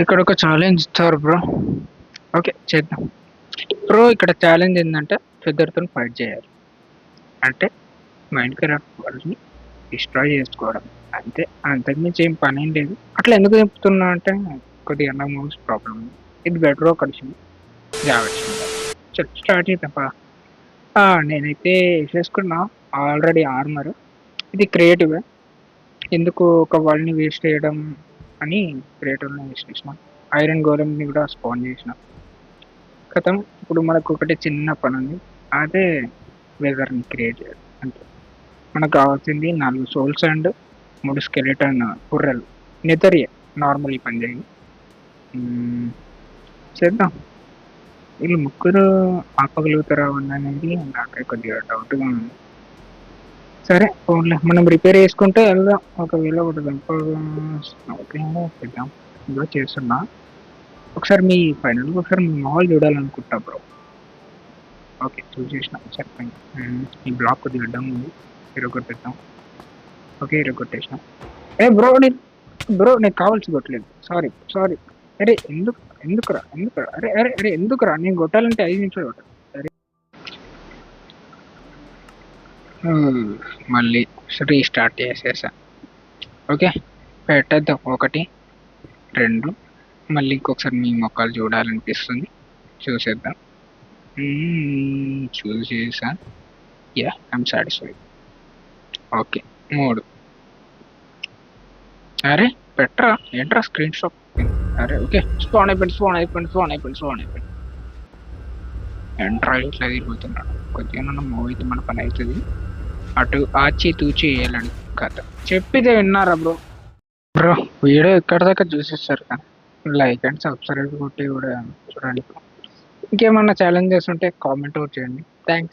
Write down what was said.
ఇక్కడ ఒక ఛాలెంజ్ ఇస్తారు బ్రో. ఓకే చేద్దాం. బ్రో ఇక్కడ ఛాలెంజ్ ఏంటంటే ఫెదర్తో ఫైట్ చేయాలి. అంటే మైండ్ క్రాఫ్ట్ వాళ్ళని డిస్ట్రాయ్ చేసుకోవడం అంతే. అంతకుమించి ఏం పని ఏం లేదు. అట్లా ఎందుకు చెప్తున్నా అంటే కొద్దిగా నా మౌస్ ప్రాబ్లం ఉంది. ఇది బెటర్ కలిసింది జావచ్చింది. చల్ స్టార్ట్ చేద్దాం. నేనైతే వేసేసుకున్నా ఆల్రెడీ ఆర్మర్. ఇది క్రియేటివ్. ఎందుకు ఒక వాళ్ళని వేస్ట్ చేయడం అని క్రియేటివ్ని వేస్ట్ చేసిన. ఐరన్ గోలంని కూడా స్పాన్ చేసిన. కథం ఇప్పుడు మనకు ఒకటి చిన్న పని ఉంది. అదే వెదర్ని క్రియేట్ చేయడం అంతే. మనకు కావాల్సింది 4 సోల్స్ అండ్ 3 స్కెలిటన్ పుర్రెలు. నెతరియే నార్మల్ ఈ పని చేయండి. చేద్దాం. వీళ్ళు ముగ్గురు ఆపగలుగుతారా అనేది నాకే కొద్దిగా డౌట్గా ఉంది. సరే ఓన్లీ మనం రిపేర్ చేసుకుంటే వెళ్దాం. ఒకవేళ ఒకటి చేద్దాం. ఇదో చేస్తున్నా. ఒకసారి మీ ఫైనల్గా ఒకసారి మీ మాల్ చూడాలనుకుంటా బ్రో. ఓకే చూసేసిన సరిపోయింది. ఈ బ్లాక్ కొద్దిగా అడ్డం ఉంది, ఇరగొట్టేద్దాం. ఓకే ఇరగొట్టేసిన. బ్రో నీకు కావాల్సి కొట్టలేదు. సారీ. అరే ఎందుకురా అరే అరే అరే ఎందుకురా నేను కొట్టాలంటే 5 నిమిషాలు కొట్టాలి. సరే మళ్ళీ రీస్టార్ట్ చేసేసా. ఓకే పెట్టేద్దాం. 1 2 మళ్ళీ ఇంకొకసారి మీ మొక్కలు చూడాలనిపిస్తుంది. చూసేద్దాం. చూసేసా. I'm satisfied. ఓకే 3. అరే పెట్టరా ఏంట్రా స్క్రీన్ షాట్. అరే ఓకే స్పాన్ అయిపోయింది. ఎంట్రా ఇట్లా తిరుగుతున్నాడు. కొద్దిగా మనం మూవ్ అయితే మన పని అవుతుంది. అటు ఆచి తూచి వేయాలని కథ చెప్పితే విన్నారా బ్రో వీడియో ఎక్కడ దాకా చూసేస్తారు కదా. లైక్ అండ్ సబ్స్క్రైబ్ కొట్టి కూడా చూడండి. ఇంకేమన్నా ఛాలెంజెస్ ఉంటే కామెంట్ చేయండి. థ్యాంక్స్.